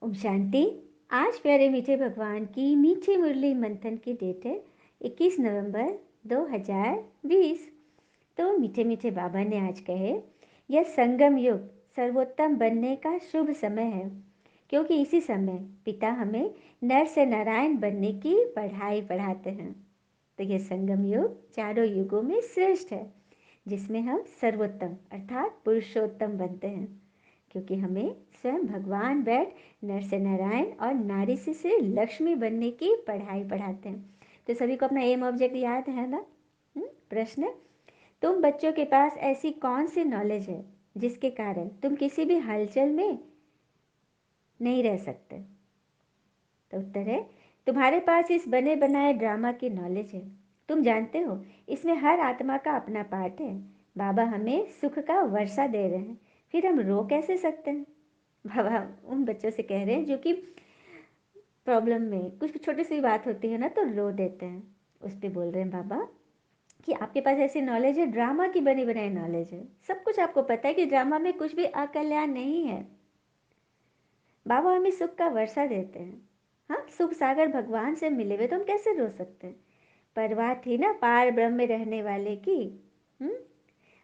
ओम शांति। आज प्यारे मीठे भगवान की मीठी मुरली मंथन की डेट है 21 नवंबर 2020। तो मीठे मीठे बाबा ने आज कहे, यह संगम युग सर्वोत्तम बनने का शुभ समय है, क्योंकि इसी समय पिता हमें नर से नारायण बनने की पढ़ाई पढ़ाते हैं। तो यह संगम युग चारों युगों में श्रेष्ठ है, जिसमें हम सर्वोत्तम अर्थात पुरुषोत्तम बनते हैं, क्योंकि हमें स्वयं भगवान बैठ नर से नारायण और नारी से लक्ष्मी बनने की पढ़ाई पढ़ाते हैं। तो सभी को अपना एम ऑब्जेक्ट याद है ना? प्रश्न, तुम बच्चों के पास ऐसी कौन सी नॉलेज है जिसके कारण तुम किसी भी हलचल में नहीं रह सकते? तो उत्तर है, तुम्हारे पास इस बने बनाए ड्रामा की नॉलेज है। तुम जानते हो इसमें हर आत्मा का अपना पार्ट है। बाबा हमें सुख का वर्षा दे रहे हैं, फिर हम रो कैसे सकते हैं? बाबा उन बच्चों से कह रहे हैं जो कि प्रॉब्लम में कुछ छोटी सी बात होती है ना तो रो देते हैं। उस पर बोल रहे हैं बाबा कि आपके पास ऐसी नॉलेज है, ड्रामा की बनी बनाई नॉलेज है, सब कुछ आपको पता है कि ड्रामा में कुछ भी अकल्याण नहीं है। बाबा हमें सुख का वर्षा देते हैं। हाँ, सुख सागर भगवान से मिले हुए तो हम कैसे रो सकते हैं? परवाह थी ना पार ब्रह्म में रहने वाले की। हम्म,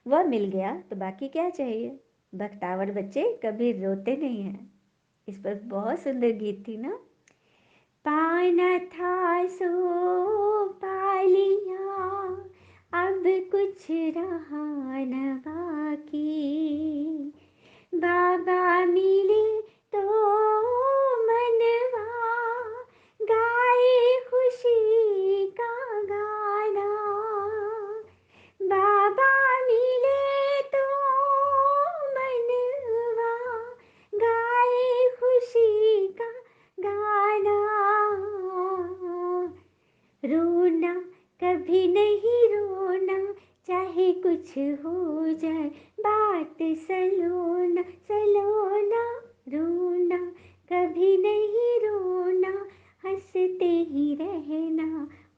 वह मिल गया तो बाकी क्या चाहिए? बख्तावर बच्चे कभी रोते नहीं हैं। इस पर बहुत सुंदर गीत थी ना। पाना था सो पा लिया, अब कुछ रहा न बाकी। बाबा मिले तो मनवा गाए खुशी का गाना। बाबा मिले तो मनवा गाए खुशी का गाना। रोना कभी नहीं रोना, चाहे कुछ हो जाए, बात सलोना सलोना। रोना कभी नहीं रोना, हंसते ही रहना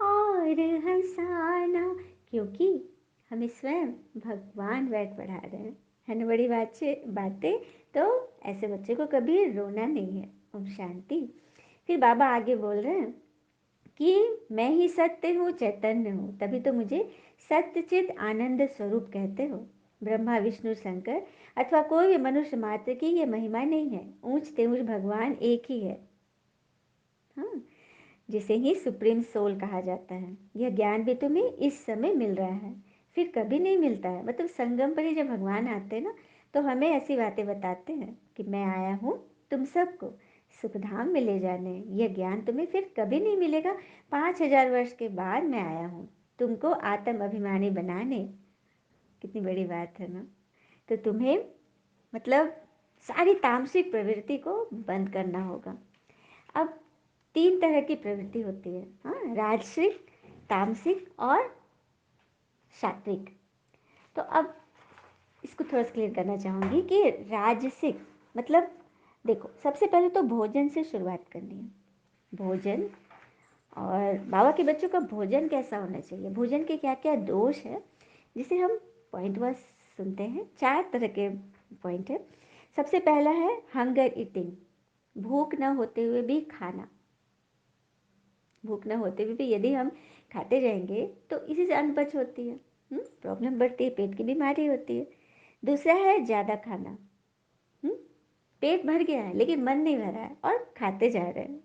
और हंसाना, क्योंकि हमें स्वयं भगवान बैठ पढ़ा रहे हैं। है ना बड़ी बातें। तो ऐसे बच्चे को कभी रोना नहीं है। ओम शांति। फिर बाबा आगे बोल रहे हैं कि मैं ही सत्य हूँ, चैतन्य हूँ, तभी तो मुझे सत्यचित आनंद स्वरूप कहते हो। ब्रह्मा विष्णु शंकर अथवा कोई भी मनुष्य मात्र की ये महिमा नहीं है, ऊंच तेऊंच भगवान एक ही है। हाँ, जिसे ही सुप्रीम सोल कहा जाता है। यह ज्ञान भी तुम्हें इस समय मिल रहा है, फिर कभी नहीं मिलता है। मतलब संगम पर ही जब भगवान आते हैं ना तो हमें ऐसी बातें बताते हैं कि मैं आया हूँ तुम सबको सुखधाम में ले जाने। यह ज्ञान तुम्हें फिर कभी नहीं मिलेगा। 5000 वर्ष के बाद मैं आया हूँ तुमको आत्म अभिमानी बनाने। कितनी बड़ी बात है ना। तो तुम्हें मतलब सारी तामसिक प्रवृत्ति को बंद करना होगा। अब 3 तरह की प्रवृत्ति होती है, हाँ, राजसिक, तामसिक और सात्विक। तो अब इसको थोड़ा सा क्लियर करना चाहूँगी कि राजसिक मतलब देखो, सबसे पहले तो भोजन से शुरुआत करनी है। भोजन, और बाबा के बच्चों का भोजन कैसा होना चाहिए, भोजन के क्या क्या दोष है, जिसे हम पॉइंट वाइज सुनते हैं। 4 तरह के पॉइंट है। सबसे पहला है हंगर ईटिंग, भूख न होते हुए भी खाना। भूख न होते हुए भी यदि हम खाते जाएंगे तो इसी से अनपच होती है, प्रॉब्लम बढ़ती है, पेट की बीमारी होती है। दूसरा है ज़्यादा खाना। हम्म, पेट भर गया है लेकिन मन नहीं भरा है और खाते जा रहे हैं।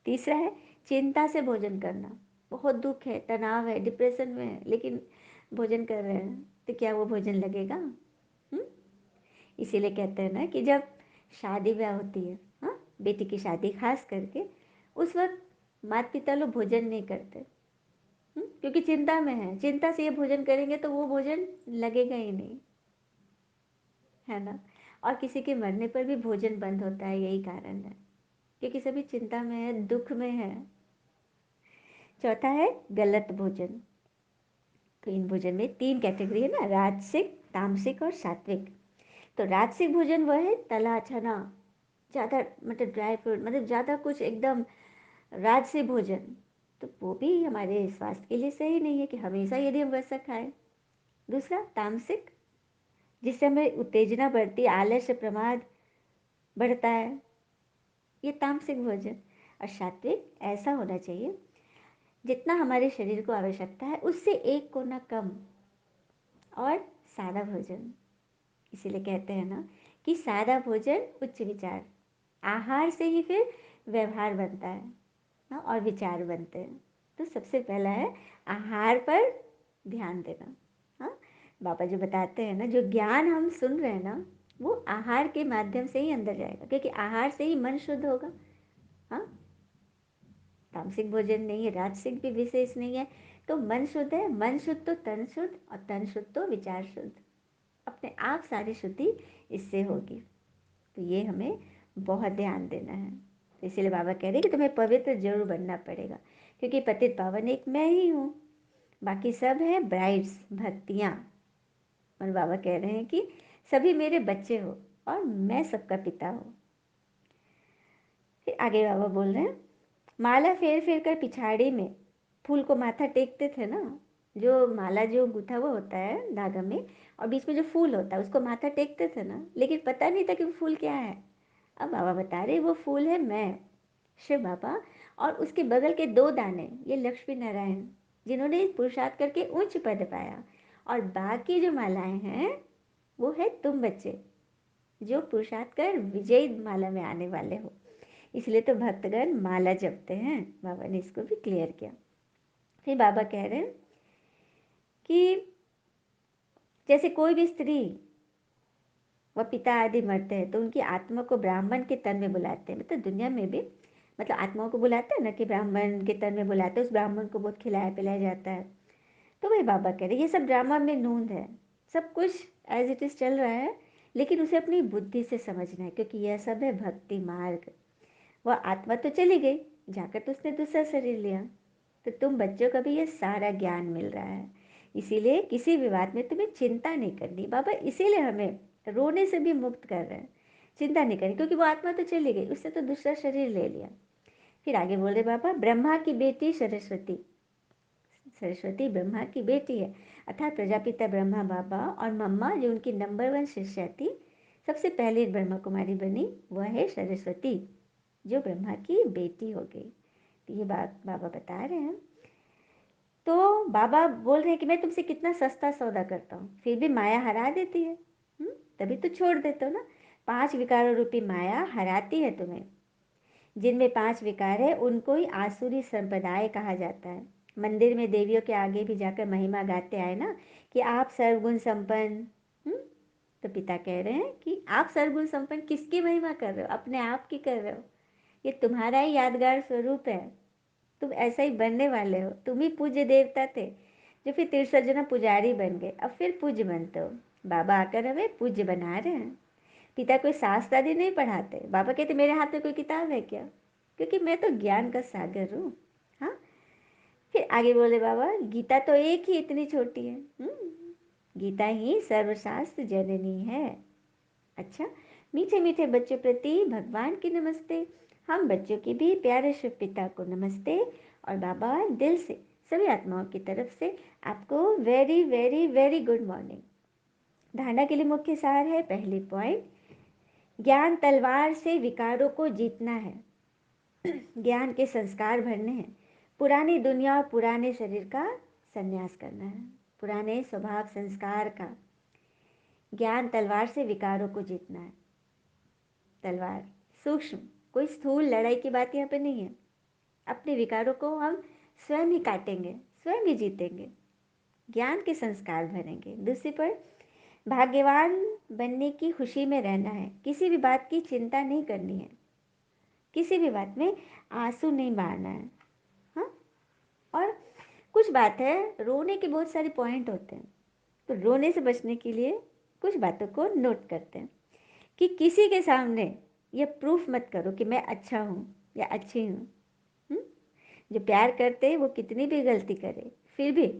तीसरा है चिंता से भोजन करना। बहुत दुख है, तनाव है, डिप्रेशन में है, लेकिन भोजन कर रहे हैं तो क्या वो भोजन लगेगा? इसीलिए कहते हैं ना कि जब शादी ब्याह होती है, हाँ, बेटी की शादी खास करके, उस वक्त माता पिता लोग भोजन नहीं करते, क्योंकि चिंता में है। चिंता से ये भोजन करेंगे तो वो भोजन लगेगा ही नहीं, है ना। और किसी के मरने पर भी भोजन बंद होता है, यही कारण है, क्योंकि सभी चिंता में है, दुख में है। चौथा है गलत भोजन। तो इन भोजन में 3 कैटेगरी है ना, राजसिक, तामसिक और सात्विक। तो राजसिक भोजन वह है तला छना, ज़्यादा मतलब ड्राई फ्रूट, मतलब ज़्यादा कुछ एकदम राजसी भोजन। तो वो भी हमारे स्वास्थ्य के लिए सही नहीं है कि हमेशा यदि हम वैसा खाएं। दूसरा तामसिक, जिससे हमें उत्तेजना बढ़ती, आलस्य, प्रमाद बढ़ता है, ये तामसिक भोजन। और सात्विक ऐसा होना चाहिए जितना हमारे शरीर को आवश्यकता है उससे एक कोना कम। और सादा भोजन, इसीलिए कहते हैं ना कि सादा भोजन उच्च विचार। आहार से ही फिर व्यवहार बनता है ना, और विचार बनते हैं। तो सबसे पहला है आहार पर ध्यान देना। हाँ, बाबा जो बताते हैं ना, जो ज्ञान हम सुन रहे हैं ना, वो आहार के माध्यम से ही अंदर जाएगा, क्योंकि आहार से ही मन शुद्ध होगा। हाँ, तामसिक भोजन नहीं है, राजसिक भी विशेष नहीं है, तो मन शुद्ध है। मन शुद्ध तो तन शुद्ध, और तन शुद्ध तो विचार शुद्ध। अपने आप सारी शुद्धि इससे होगी। तो ये हमें बहुत ध्यान देना है। तो इसीलिए बाबा कह रहे हैं कि तुम्हें पवित्र जरूर बनना पड़ेगा, क्योंकि पतित पावन एक मैं ही हूँ, बाकी सब हैं ब्राइड्स, भक्तियाँ। और बाबा कह रहे हैं कि सभी मेरे बच्चे हो और मैं सबका पिता हूँ। फिर आगे बाबा बोल रहे हैं, माला फेर फेर कर पिछाड़ी में फूल को माथा टेकते थे ना। जो माला जो गुथा हुआ होता है धागा में, और बीच में जो फूल होता है उसको माथा टेकते थे ना, लेकिन पता नहीं था कि वो फूल क्या है। अब बाबा बता रहे वो फूल है मैं, शिव बाबा। और उसके बगल के दो दाने ये लक्ष्मी नारायण, जिन्होंने पुरुषार्थ करके उच्च पद पाया। और बाकी जो मालाएं हैं वो है तुम बच्चे, जो पुरुषार्थ कर विजयी माला में आने वाले हो। इसलिए तो भक्तगण माला जपते हैं। बाबा ने इसको भी क्लियर किया। फिर बाबा कह रहे हैं कि जैसे कोई भी स्त्री व पिता आदि मरते हैं तो उनकी आत्मा को ब्राह्मण के तन में बुलाते हैं। मतलब दुनिया में भी, मतलब आत्माओं को बुलाते हैं ना, कि ब्राह्मण के तन में बुलाते हैं, उस ब्राह्मण को बहुत खिलाया पिलाया जाता है। तो वही बाबा कह रहे हैं ये सब ड्रामा में नूंद है, सब कुछ एज इट इज़ चल रहा है, लेकिन उसे अपनी बुद्धि से समझना है, क्योंकि यह सब है भक्ति मार्ग। वह आत्मा तो चली गई, जाकर तो उसने दूसरा शरीर लिया। तो तुम बच्चों को भी ये सारा ज्ञान मिल रहा है, इसीलिए किसी भी बात में तुम्हें चिंता नहीं करनी। बाबा इसीलिए हमें रोने से भी मुक्त कर रहे हैं, चिंता नहीं करनी, क्योंकि वो आत्मा तो चली गई, उसने तो दूसरा शरीर ले लिया। फिर आगे बोल रहे बाबा, ब्रह्मा की बेटी सरस्वती, सरस्वती ब्रह्मा की बेटी है, अर्थात प्रजापिता ब्रह्मा बाबा और मम्मा जो उनकी नंबर 1 शिष्या थी, सबसे पहले ब्रह्मा कुमारी बनी, वह है सरस्वती, जो ब्रह्मा की बेटी हो गई। तो ये बात बाबा बता रहे हैं। तो बाबा बोल रहे हैं कि मैं तुमसे कितना सस्ता सौदा करता हूँ, फिर भी माया हरा देती है। तभी तो छोड़ देते हो ना। 5 विकारों रूपी माया हराती है तुम्हें। जिनमें 5 विकार है उनको ही आसुरी संप्रदाय कहा जाता है। मंदिर में देवियों के आगे भी जाकर महिमा गाते आए ना कि आप सर्वगुण संपन्न। तो पिता कह रहे हैं कि आप सर्वगुण संपन्न किसकी महिमा कर रहे हो? अपने आप की कर रहे हो। ये तुम्हारा ही यादगार स्वरूप है, तुम ऐसा ही बनने वाले हो। तुम ही पूज्य देवता थे जो फिर 63 जन्म पुजारी बन गए, अब फिर पूज्य बनते हो। बाबा आकर हमें पूज्य बना रहे हैं। पिता कोई शास्त्र आदि नहीं पढ़ाते। बाबा कहते मेरे हाथ में कोई किताब है क्या, क्योंकि मैं तो ज्ञान का सागर हूँ। हाँ, फिर आगे बोले बाबा, गीता तो एक ही इतनी छोटी है। गीता ही सर्वशास्त्र जननी है। अच्छा, मीठे मीठे बच्चों प्रति भगवान की नमस्ते। हम बच्चों की भी प्यारे शिव पिता को नमस्ते। और बाबा दिल से सभी आत्माओं की तरफ से आपको very very very good morning. धारणा के लिए मुख्य सार है, पहली पॉइंट, ज्ञान तलवार से विकारों को जीतना है। ज्ञान के संस्कार भरने हैं। पुरानी दुनिया और पुराने शरीर का संन्यास करना है, पुराने स्वभाव संस्कार का। ज्ञान तलवार से विकारों को जीतना है। तलवार सूक्ष्म, कोई स्थूल लड़ाई की बात यहाँ पे नहीं है। अपने विकारों को हम स्वयं ही काटेंगे, स्वयं ही जीतेंगे, ज्ञान के संस्कार भरेंगे। दूसरी पर भाग्यवान बनने की खुशी में रहना है, किसी भी बात की चिंता नहीं करनी है, किसी भी बात में आंसू नहीं बहाना है। हाँ, और कुछ बात है, रोने के बहुत सारे पॉइंट होते हैं, तो रोने से बचने के लिए कुछ बातों को नोट करते हैं कि किसी के सामने ये प्रूफ मत करो कि मैं अच्छा हूँ या अच्छी हूँ। जो प्यार करते हैं वो कितनी भी गलती करे फिर भी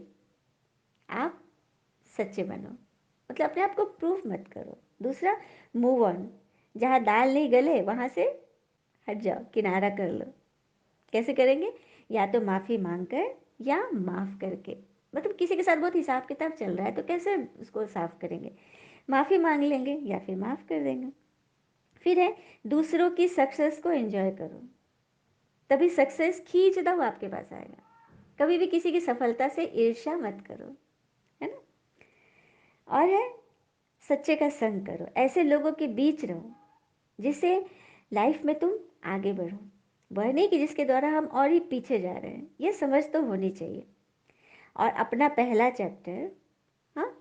आप सच्चे बनो, मतलब अपने आप को प्रूफ मत करो। दूसरा, मूव ऑन, जहाँ दाल नहीं गले वहाँ से हट जाओ, किनारा कर लो। कैसे करेंगे? या तो माफ़ी मांग कर या माफ़ करके। मतलब किसी के साथ बहुत हिसाब किताब चल रहा है तो कैसे उसको साफ करेंगे? माफ़ी मांग लेंगे या फिर माफ़ कर देंगे। फिर है दूसरों की सक्सेस को एंजॉय करो, तभी सक्सेस खींच दो आपके पास आएगा। कभी भी किसी की सफलता से ईर्ष्या मत करो, है ना। और है सच्चे का संग करो, ऐसे लोगों के बीच रहो जिससे लाइफ में तुम आगे बढ़ो, वह नहीं कि जिसके द्वारा हम और ही पीछे जा रहे हैं। ये समझ तो होनी चाहिए। और अपना पहला चैप्टर, हाँ,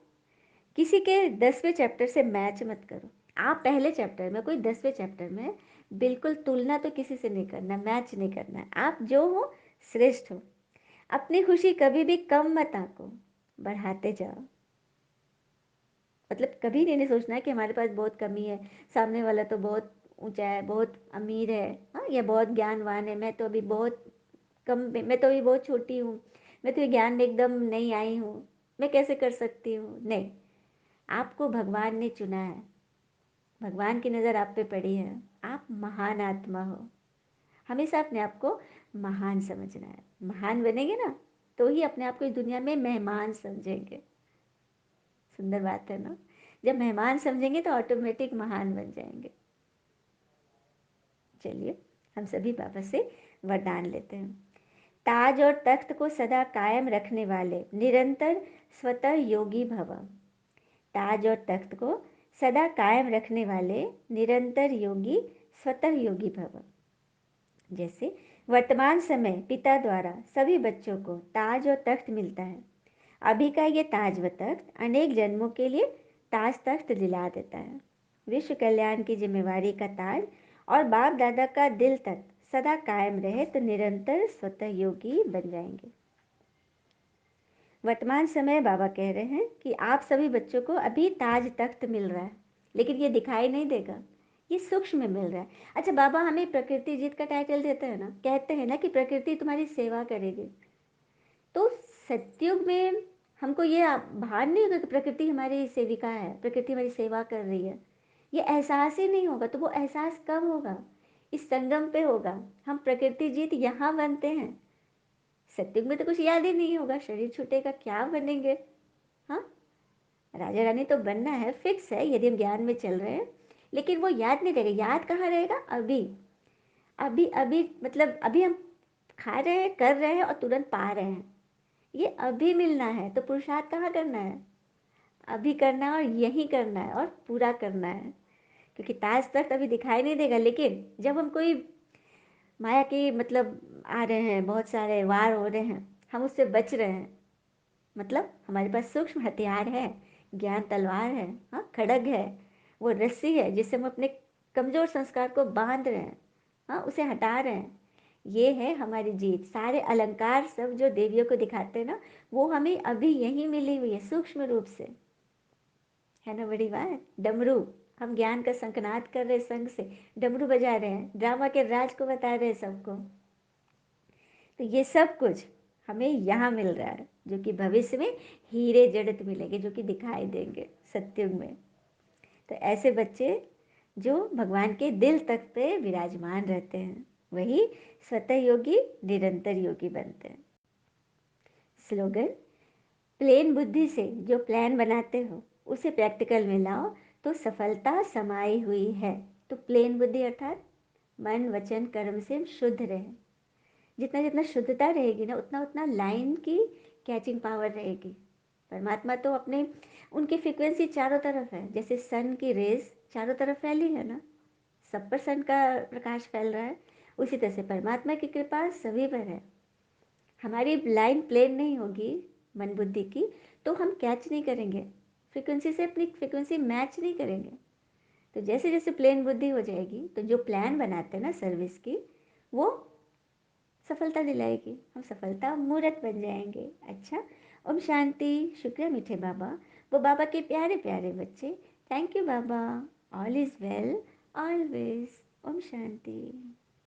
किसी के 10वें चैप्टर से मैच मत करो। आप पहले चैप्टर में, कोई 10वें चैप्टर में, बिल्कुल तुलना तो किसी से नहीं करना, मैच नहीं करना है। आप जो हो श्रेष्ठ हो। अपनी खुशी कभी भी कम मत आंको, बढ़ाते जाओ। मतलब कभी नहीं सोचना है कि हमारे पास बहुत कमी है, सामने वाला तो बहुत ऊंचा है, बहुत अमीर है, हाँ, या बहुत ज्ञानवान है, मैं तो अभी बहुत कम, मैं तो अभी बहुत छोटी हूँ, मैं तो ये ज्ञान में एकदम नहीं आई हूँ, मैं कैसे कर सकती हूँ। नहीं, आपको भगवान ने चुना है, भगवान की नज़र आप पे पड़ी है, आप महान आत्मा हो। हमेशा अपने आप को महान समझना है। महान बनेंगे ना तो ही अपने आप को इस दुनिया में मेहमान समझेंगे। सुंदर बात है ना। जब मेहमान समझेंगे तो ऑटोमेटिक महान बन जाएंगे। चलिए हम सभी बाबा से वरदान लेते हैं। ताज और तख्त को सदा कायम रखने वाले निरंतर स्वतः योगी भव। ताज और तख्त को सदा कायम रखने वाले निरंतर योगी स्वतः योगी भव। जैसे वर्तमान समय पिता द्वारा सभी बच्चों को ताज और तख्त मिलता है, अभी का ये ताज व तख्त अनेक जन्मों के लिए ताज तख्त दिला देता है। विश्व कल्याण की जिम्मेवारी का ताज और बाप दादा का दिल तक सदा कायम रहे तो निरंतर स्वतः योगी बन जाएंगे। वर्तमान समय बाबा कह रहे हैं कि आप सभी बच्चों को अभी ताज तख्त मिल रहा है, लेकिन ये दिखाई नहीं देगा, ये सूक्ष्म में मिल रहा है। अच्छा, बाबा हमें प्रकृति जीत का टाइटल देते हैं ना, कहते हैं ना कि प्रकृति तुम्हारी सेवा करेगी। तो सत्युग में हमको ये भान नहीं होगा कि प्रकृति हमारी सेविका है, प्रकृति हमारी सेवा कर रही है। ये एहसास ही नहीं होगा। तो वो एहसास कब होगा? इस संगम पे होगा। हम प्रकृति जीत यहाँ बनते हैं। सत्युग में तो कुछ याद ही नहीं होगा, शरीर छूटेगा, क्या बनेंगे? हाँ, राजा रानी तो बनना है, फिक्स है यदि हम ज्ञान में चल रहे हैं, लेकिन वो याद नहीं रहेगा। याद कहाँ रहेगा? अभी अभी अभी, मतलब अभी हम खा रहे हैं, कर रहे हैं और तुरंत पा रहे हैं। ये अभी मिलना है, तो पुरुषार्थ कहाँ करना है? अभी करना है, और यही करना है और पूरा करना है। क्योंकि ताज तख्त अभी दिखाई नहीं देगा, लेकिन जब हम कोई माया की, मतलब आ रहे हैं, बहुत सारे वार हो रहे हैं, हम उससे बच रहे हैं, मतलब हमारे पास सूक्ष्म हथियार है, ज्ञान तलवार है, हाँ, खड़ग है, वो रस्सी है जिससे हम अपने कमजोर संस्कार को बांध रहे हैं, हाँ, उसे हटा रहे हैं। ये है हमारी जीत। सारे अलंकार सब जो देवियों को दिखाते हैं ना, वो हमें अभी यही मिली हुई है सूक्ष्म रूप से, है ना। बड़ी बात। डमरू, हम ज्ञान का शंखनाद कर रहे हैं, संग से डमरू बजा रहे हैं, ड्रामा के राज को बता रहे हैं सबको। तो ये सब कुछ हमें यहाँ मिल रहा है, जो कि भविष्य में हीरे जड़त मिलेंगे, जो कि दिखाई देंगे सत्युग में। तो ऐसे बच्चे जो भगवान के दिल तक पे विराजमान रहते हैं, वही स्वतः योगी निरंतर योगी बनते हैं। स्लोगन: प्लेन बुद्धि से जो प्लान बनाते हो उसे प्रैक्टिकल में लाओ तो सफलता समाई हुई है। तो प्लेन बुद्धि अर्थात मन वचन कर्म से शुद्ध रहे। जितना जितना शुद्धता रहेगी ना, उतना उतना लाइन की कैचिंग पावर रहेगी। परमात्मा तो अपने, उनकी फ्रिक्वेंसी चारों तरफ है, जैसे सन की रेज चारों तरफ फैली है ना, सब पर सन का प्रकाश फैल रहा है, उसी तरह से परमात्मा की कृपा सभी पर है। हमारी लाइन प्लेन नहीं होगी मन बुद्धि की, तो हम कैच नहीं करेंगे, फ्रिक्वेंसी से अपनी फ्रिक्वेंसी मैच नहीं करेंगे। तो जैसे जैसे प्लेन बुद्धि हो जाएगी, तो जो प्लान बनाते हैं ना सर्विस की, वो सफलता दिलाएगी, हम सफलता मूर्त बन जाएंगे। अच्छा, ओम शांति। शुक्रिया मीठे बाबा, वो बाबा के प्यारे प्यारे बच्चे। थैंक यू बाबा। All is well always. Om Shanti.